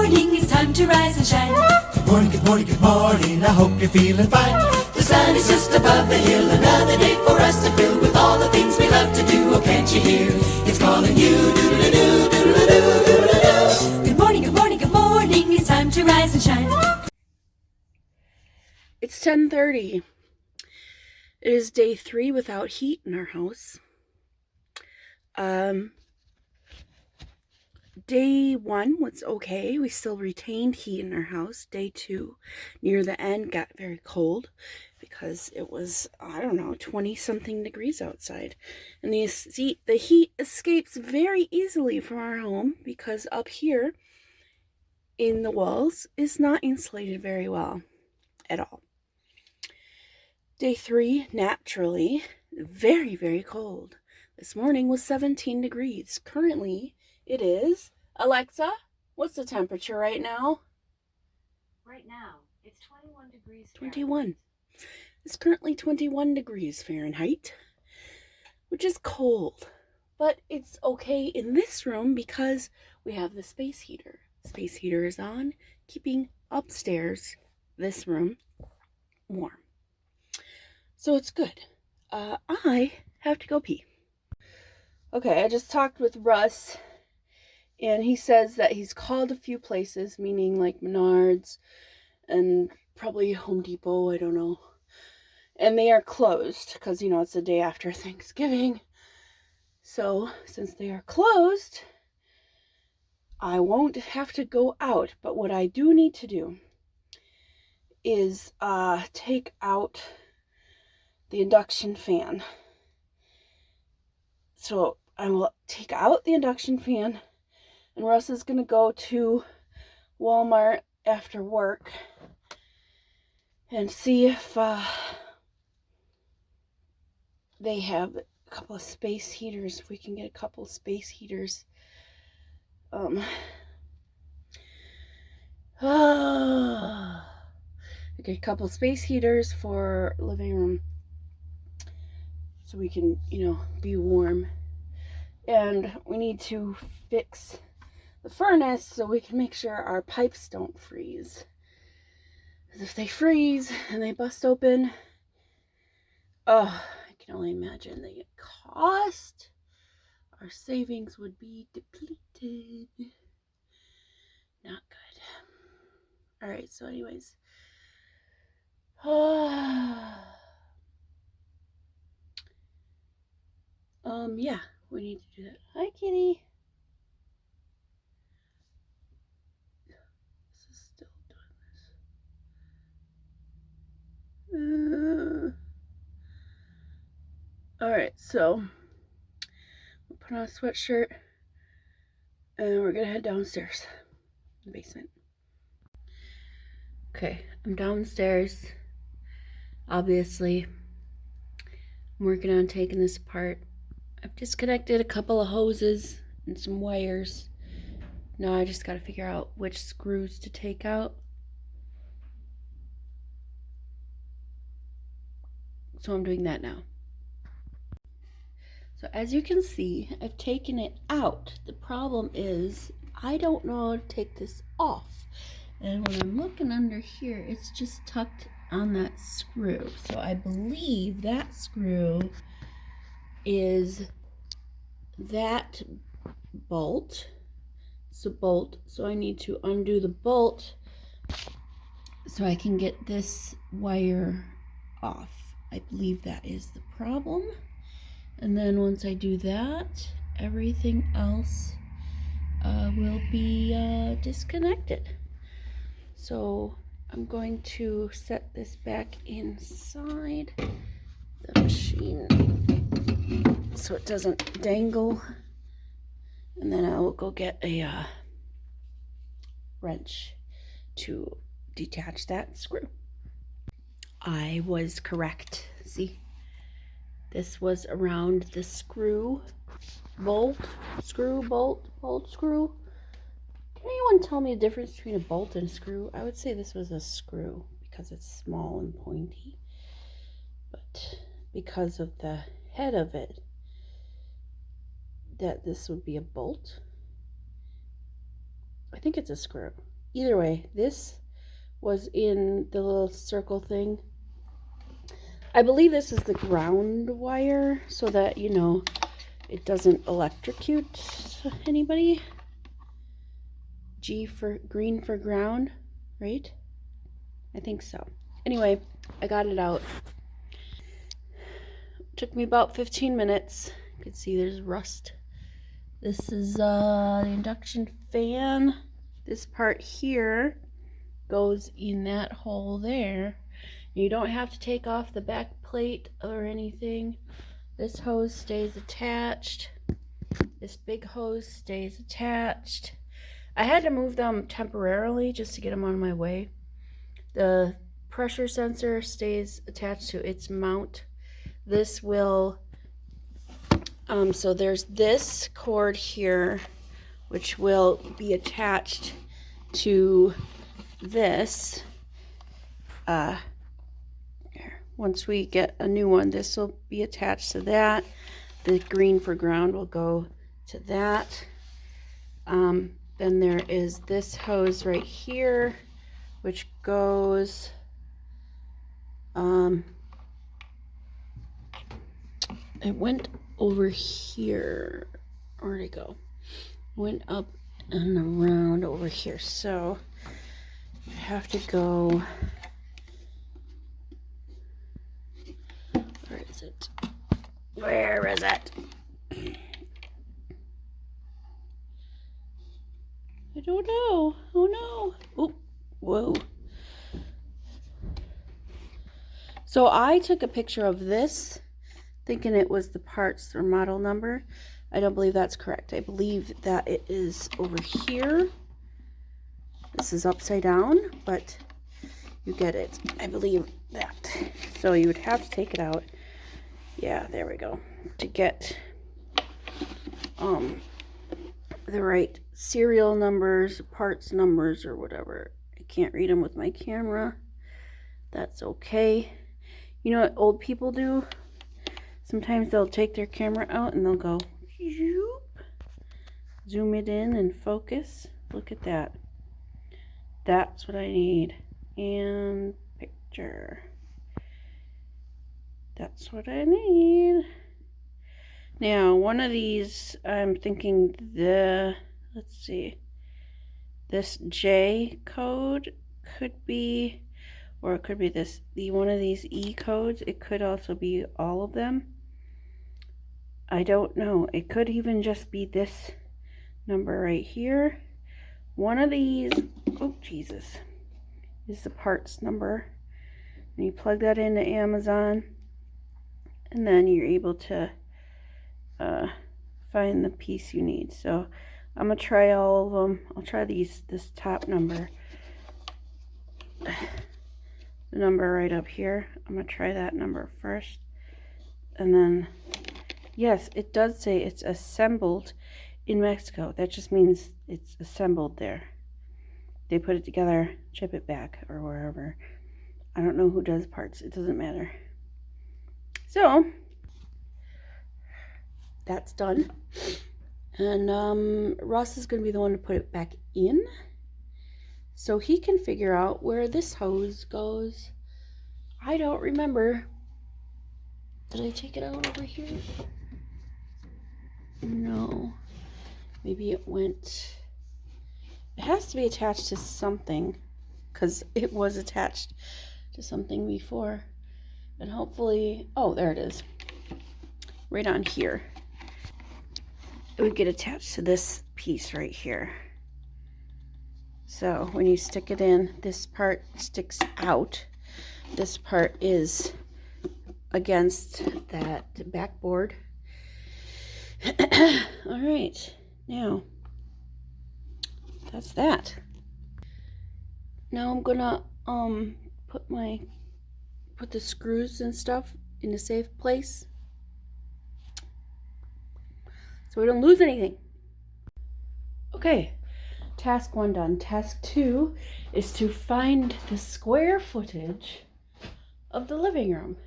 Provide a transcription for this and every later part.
morning, it's time to rise and shine. Good morning, good morning, good morning, I hope you're feeling fine. The sun is just above the hill, another day for us to fill with all the things we love to do. Oh, can't you hear? It's calling you, doodle-doo, doodle-doo, doodle-doo. Good morning, good morning, good morning, it's time to rise and shine. It's 10:30. It is day 3 without heat in our house. Day 1 was okay. We still retained heat in our house. Day 2, near the end, got very cold because it was, 20-something degrees outside. And the heat escapes very easily from our home because up here in the walls is not insulated very well at all. Day 3, naturally, very, very cold. This morning was 17 degrees. Currently, it is, Alexa, what's the temperature right now? Right now, it's 21 degrees Fahrenheit. 21. It's currently 21 degrees Fahrenheit, which is cold. But it's okay in this room because we have the space heater. Space heater is on, keeping upstairs, this room, warm. So it's good. I have to go pee. Okay, I just talked with Russ, and he says that he's called a few places, meaning like Menards and probably Home Depot, I don't know. And they are closed because, it's the day after Thanksgiving. So since they are closed, I won't have to go out. But what I do need to do is take out the induction fan. So I will take out the induction fan, and Russ is going to go to Walmart after work and see if they have a couple of space heaters, if we can get a couple of space heaters. Okay, a couple of space heaters for living room so we can, be warm. And we need to fix the furnace so we can make sure our pipes don't freeze. Because if they freeze and they bust open, I can only imagine the cost. Our savings would be depleted. Not good. Alright, so anyways. Yeah, we need to do that. Hi, kitty. This is still doing this. Alright, so we'll put on a sweatshirt and we're gonna head downstairs in the basement. Okay, I'm downstairs. Obviously, I'm working on taking this apart. I've disconnected a couple of hoses and some wires. Now I just gotta figure out which screws to take out. So I'm doing that now. So as you can see, I've taken it out. The problem is I don't know how to take this off. And when I'm looking under here, it's just tucked on that screw. So I believe that screw is that bolt. It's a bolt. So I need to undo the bolt so I can get this wire off. I believe that is the problem. And then once I do that, everything else will be disconnected. So I'm going to set this back inside the machine so it doesn't dangle. And then I will go get a wrench to detach that screw. I was correct. See? This was around the screw, bolt, screw, bolt, screw. Can anyone tell me the difference between a bolt and a screw? I would say this was a screw because it's small and pointy. But because of the head of it, that this would be a bolt. I think it's a screw. either way, this was in the little circle thing. I believe this is the ground wire so that, you know, it doesn't electrocute anybody. G for green for ground, right? I think so. Anyway, I got it out. Took me about 15 minutes. You can see there's rust. This is the induction fan. This part here goes in that hole there. You don't have to take off the back plate or anything. This hose stays attached. This big hose stays attached. I had to move them temporarily just to get them out of my way. The pressure sensor stays attached to its mount. This will, so there's this cord here, which will be attached to this. Once we get a new one, this will be attached to that. The green for ground will go to that. Then there is this hose right here, which goes, it went over here. Where'd it go? Went up and around over here. So I have to go. Where is it? Where is it? I don't know. Oh no. Oh, whoa. So I took a picture of this thinking it was the parts or model number. I don't believe that's correct. I believe that it is over here. This is upside down, but you get it. I believe that. So you would have to take it out. Yeah, there we go. To get the right serial numbers, parts numbers, or whatever. I can't read them with my camera. That's okay. You know what old people do? Sometimes they'll take their camera out and they'll go zoom it in and focus. Look at that. That's what I need. And picture. That's what I need. Now, one of these, I'm thinking let's see, this J code could be, or it could be one of these E codes. It could also be all of them. I don't know. It could even just be this number right here. One of these, oh Jesus, is the parts number. And you plug that into Amazon, and then you're able to find the piece you need. So I'm gonna try all of them. I'll try this top number, the number right up here. I'm gonna try that number first, and then yes, it does say it's assembled in Mexico. That just means it's assembled there. They put it together, ship it back, or wherever. I don't know who does parts. It doesn't matter. So that's done. And Ross is going to be the one to put it back in, so he can figure out where this hose goes. I don't remember. Did I take it out over here? No. Maybe it went. It has to be attached to something, because it was attached to something before. And hopefully, oh, there it is. Right on here. It would get attached to this piece right here. So when you stick it in, this part sticks out. This part is against that backboard. All right, now that's that. Now I'm gonna put the screws and stuff in a safe place, so we don't lose anything. Okay, task 1 done. Task 2 is to find the square footage of the living room.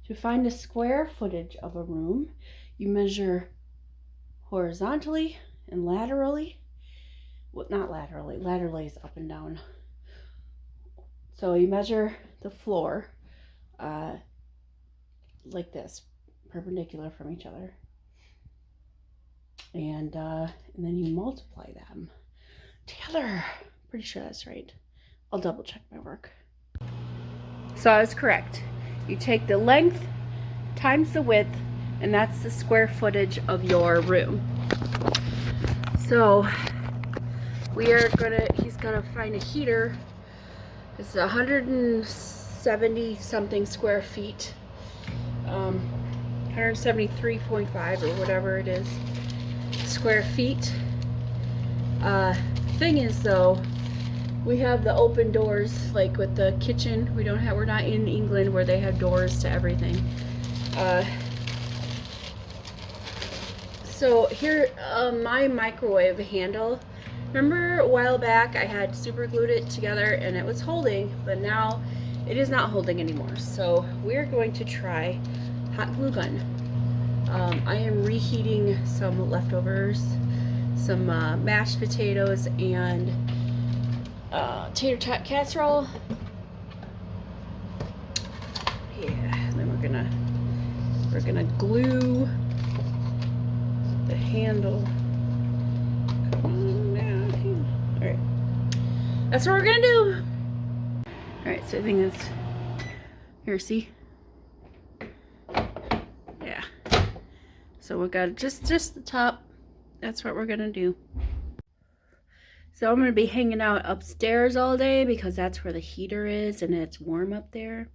To find the square footage of a room, you measure horizontally and laterally well, not laterally. Laterally is up and down. So you measure the floor like this, perpendicular from each other. And then you multiply them together. Pretty sure that's right. I'll double check my work. So I was correct. You take the length times the width, and that's the square footage of your room. So he's gonna find a heater. It's 170 something square feet. 173.5 or whatever it is square feet. Thing is though, we have the open doors, like with the kitchen. We're not in England where they have doors to everything. So here, my microwave handle, remember a while back I had super glued it together and it was holding, but now it is not holding anymore. So we're going to try hot glue gun. I am reheating some leftovers, some mashed potatoes and tater tot casserole. Yeah, and then we're gonna glue the handle. Come on down here. All right, that's what we're gonna do. All right, so I think that's here. See, yeah. So we got just the top. That's what we're gonna do. So I'm going to be hanging out upstairs all day because that's where the heater is and it's warm up there,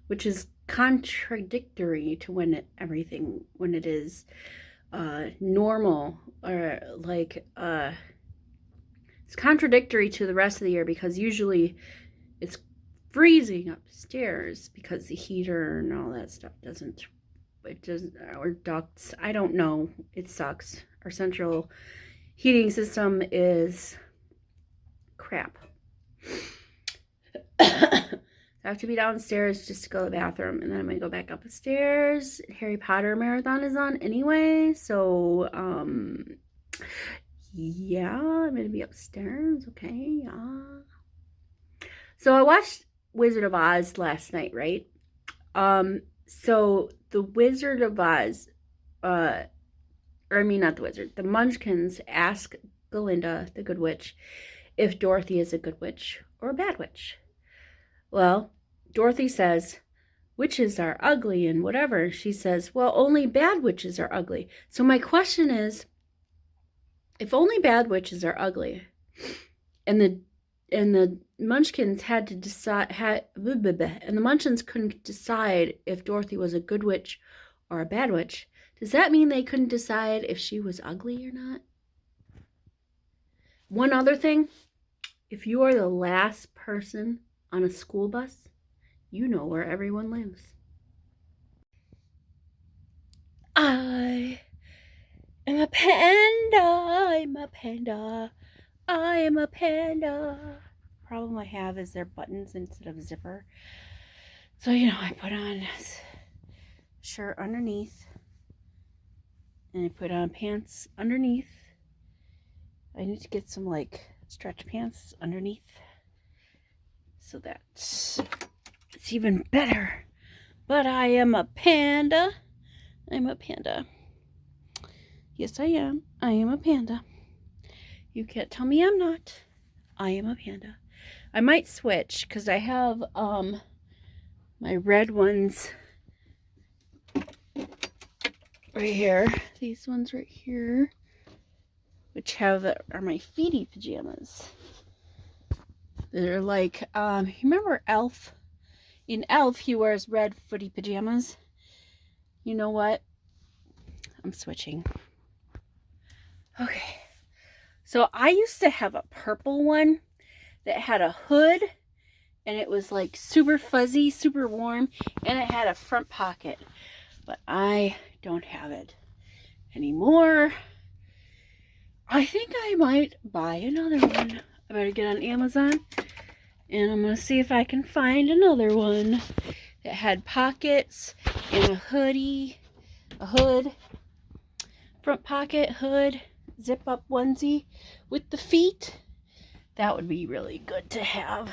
which is contradictory to when it is normal, or like it's contradictory to the rest of the year because usually it's freezing upstairs because the heater and all that stuff doesn't, or ducts, I don't know, it sucks. Our central heating system is crap. I have to be downstairs just to go to the bathroom, and then I'm gonna go back upstairs. Harry Potter marathon is on anyway, so yeah, I'm gonna be upstairs. Okay, yeah. So I watched Wizard of Oz last night, right? So the Wizard of Oz, not the wizard, the Munchkins ask Glinda, the good witch, if Dorothy is a good witch or a bad witch. Well, Dorothy says, witches are ugly and whatever. She says, well, only bad witches are ugly. So my question is, if only bad witches are ugly, and the Munchkins had to decide, and the Munchkins couldn't decide if Dorothy was a good witch or a bad witch, does that mean they couldn't decide if she was ugly or not? One other thing, if you are the last person on a school bus, you know where everyone lives. I am a panda, I'm a panda, I am a panda. Problem I have is they're buttons instead of zipper. So, I put on this shirt underneath, and I put on pants underneath. I need to get some stretch pants underneath so that it's even better. But I am a panda. I'm a panda. Yes, I am. I am a panda. You can't tell me I'm not. I am a panda. I might switch because I have my red ones right here. These ones right here, which are my feety pajamas. They're like, you remember Elf? In Elf, he wears red footy pajamas. You know what? I'm switching. Okay. So I used to have a purple one that had a hood, and it was like super fuzzy, super warm, and it had a front pocket. But I don't have it anymore. I think I might buy another one. I better get on Amazon, and I'm going to see if I can find another one that had pockets and a hood, front pocket, hood, zip up onesie with the feet. That would be really good to have.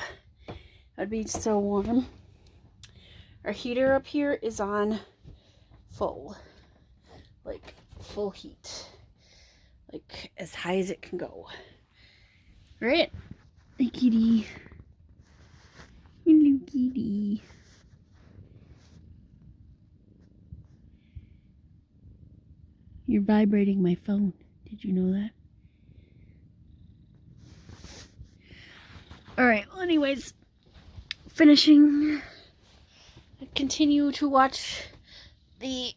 That'd be so warm. Our heater up here is on full. Like full heat. Like as high as it can go. Right? Hey kitty. Hello kitty. You're vibrating my phone. Did you know that? Alright, well anyways, finishing. Continue to watch the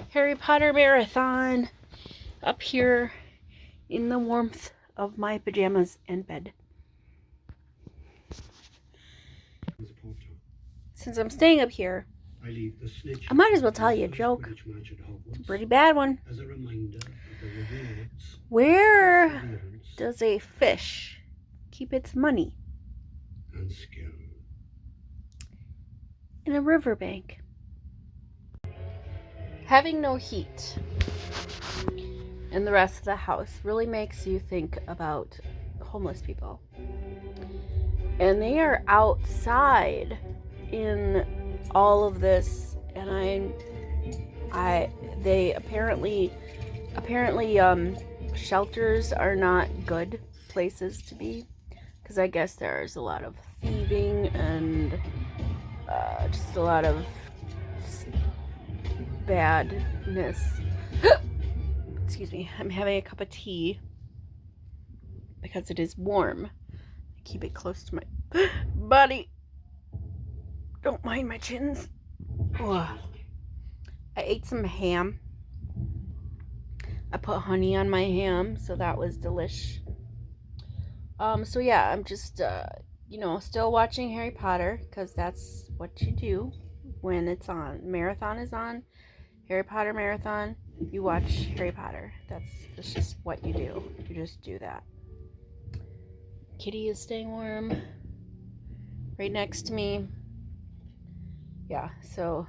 Harry Potter marathon up here in the warmth of my pajamas and bed. Since I'm staying up here, I might as well tell you a joke. It's a pretty bad one. Where does a fish keep its money? In a riverbank. Having no heat in the rest of the house really makes you think about homeless people. And they are outside in all of this, and they apparently shelters are not good places to be, because I guess there's a lot of thieving and just a lot of badness. Excuse me, I'm having a cup of tea because it is warm. I keep it close to my body. Don't mind my chins. Ugh. I ate some ham. I put honey on my ham, so that was delish. So yeah, I'm just still watching Harry Potter, because that's what you do when it's on. Marathon is on. Harry Potter marathon. You watch Harry Potter. That's just what you do. You just do that. Kitty is staying warm right next to me. Yeah, so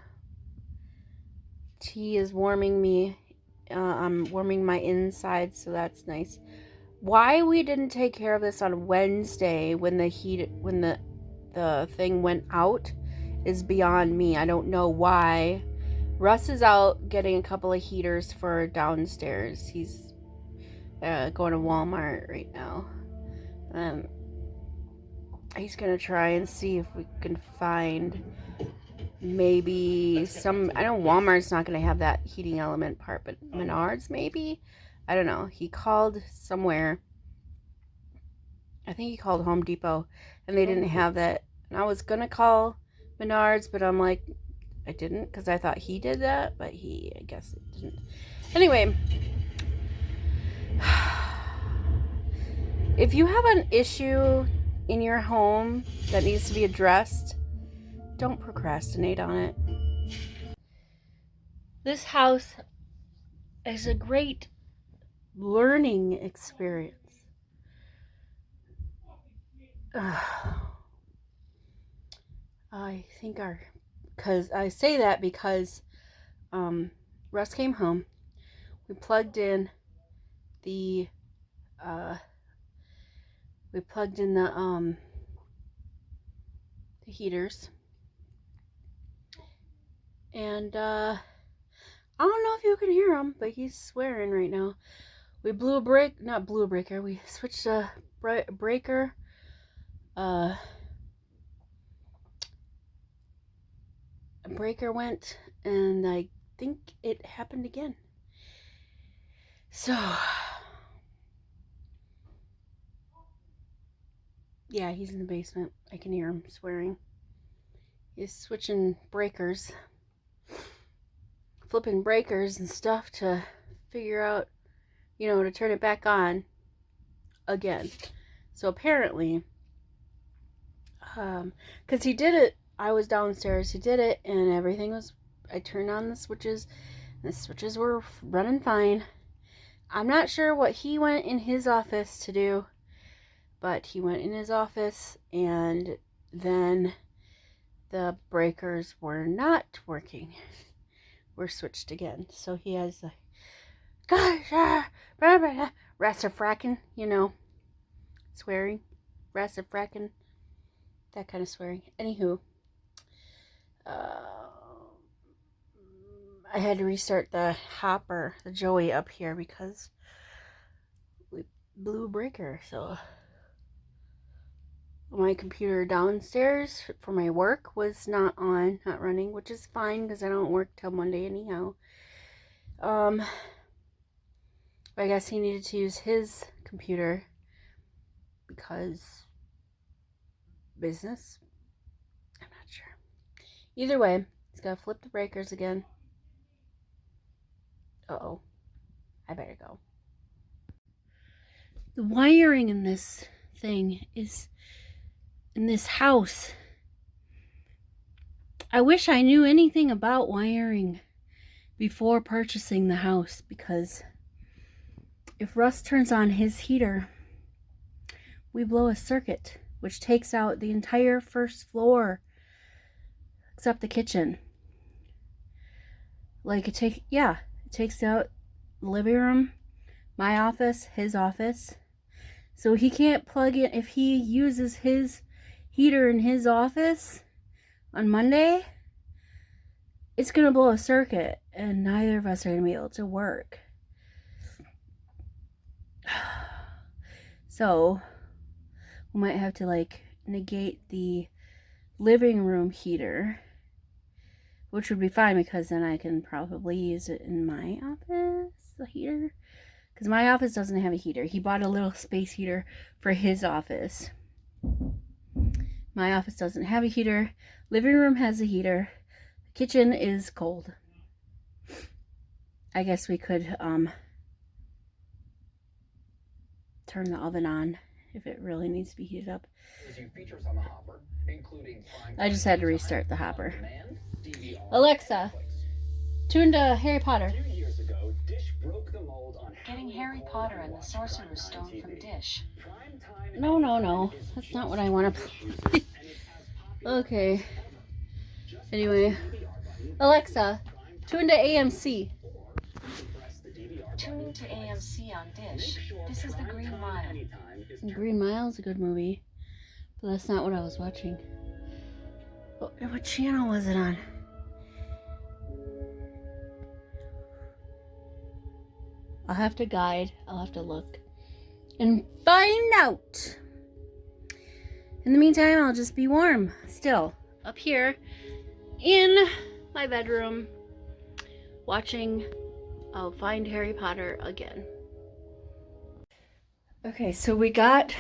tea is warming me. I'm warming my inside, so that's nice. Why we didn't take care of this on Wednesday when the thing went out is beyond me. I don't know why. Russ is out getting a couple of heaters for downstairs. He's going to Walmart right now. He's gonna try and see if we can find maybe some. I know Walmart's not gonna have that heating element part, but Menards maybe. I don't know. He called somewhere. I think he called Home Depot, and they didn't have that. And I was gonna call Menards, but I'm like, I didn't, because I thought he did that, but I guess it didn't. Anyway, if you have an issue in your home that needs to be addressed, don't procrastinate on it. This house is a great learning experience. I think because I say that because Russ came home. We plugged in the heaters, and I don't know if you can hear him, but he's swearing right now. We we switched a breaker. A breaker went, and I think it happened again. So yeah, he's in the basement. I can hear him swearing. He's switching breakers, flipping breakers and stuff to figure out, to turn it back on again. So apparently, because he did it, I was downstairs, he did it, and everything was, I turned on the switches, and the switches were running fine. I'm not sure what he went in his office to do, but he went in his office, and then the breakers were not working. Were switched again. So he has gosh, blah, blah, blah. Rassafrackin', you know, swearing, rassafrackin', that kind of swearing. Anywho, I had to restart the hopper, the Joey up here because we blew a breaker. So my computer downstairs for my work was not running, which is fine because I don't work till Monday anyhow. But I guess he needed to use his computer because business. I'm not sure. Either way, he's got to flip the breakers again. Uh-oh. I better go. The wiring in this thing is in this house. I wish I knew anything about wiring before purchasing the house, because if Russ turns on his heater, we blow a circuit, which takes out the entire first floor except the kitchen. Like it takes out the living room, my office, his office. So he can't plug in. If he uses his heater in his office on Monday, it's gonna blow a circuit and neither of us are gonna be able to work. So we might have to like negate the living room heater, which would be fine because then I can probably use it in my office, the heater, because my office doesn't have a heater. He bought a little space heater for his office. My office doesn't have a heater. Living room has a heater. The kitchen is cold. I guess we could turn the oven on if it really needs to be heated up. I just had to restart the hopper. Alexa, tune to Harry Potter. Getting Harry Potter and the Sorcerer's Stone from Dish. No. That's not what I want to play. Okay. Anyway. Alexa, tune to AMC. Tuning to AMC on Dish. This is The Green Mile. Green Mile is a good movie, but that's not what I was watching. What channel was it on? I'll have to guide. I'll have to look and find out. In the meantime, I'll just be warm still up here in my bedroom watching I'll Find Harry Potter again. Okay, so we got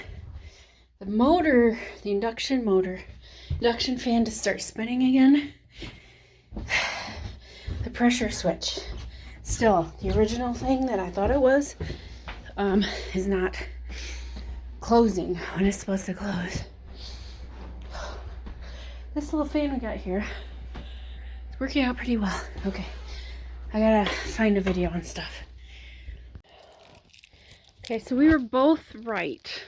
the motor, the induction fan to start spinning again. The pressure switch, still the original thing that I thought it was, is not closing when it's supposed to close. This little fan we got here, it's working out pretty well. Okay, I gotta find a video and stuff. Okay, so we were both right.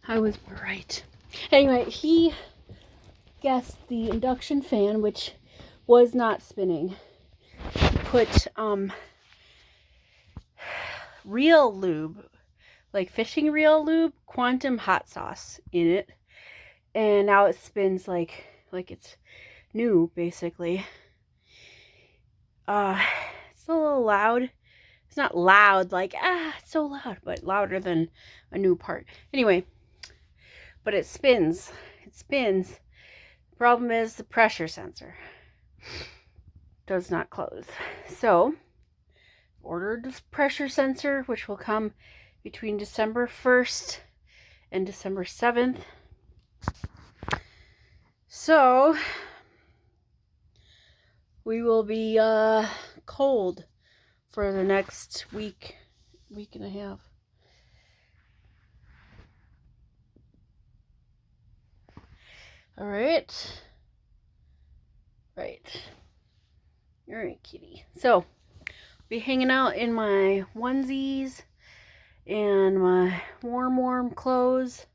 I was right. Anyway, he guessed the induction fan, which was not spinning. He put real lube, like fishing reel lube, quantum hot sauce in it, and now it spins like it's new, basically. It's a little loud. It's not loud, like, it's so loud, but louder than a new part. Anyway, but it spins. It spins. The problem is the pressure sensor does not close. So, ordered this pressure sensor, which will come between December 1st and December 7th. So, we will be cold for the next week and a half. All right. Right. All right, kitty. So, be hanging out in my onesies and my warm clothes.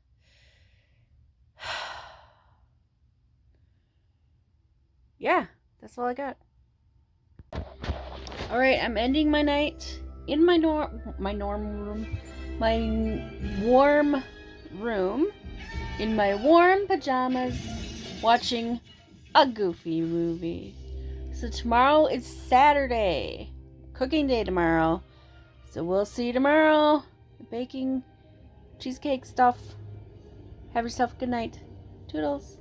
Yeah, that's all I got. All right, I'm ending my night in my warm room, in my warm pajamas, watching a goofy movie. So tomorrow is Saturday, cooking day tomorrow. So we'll see you tomorrow, baking cheesecake stuff. Have yourself a good night. Toodles.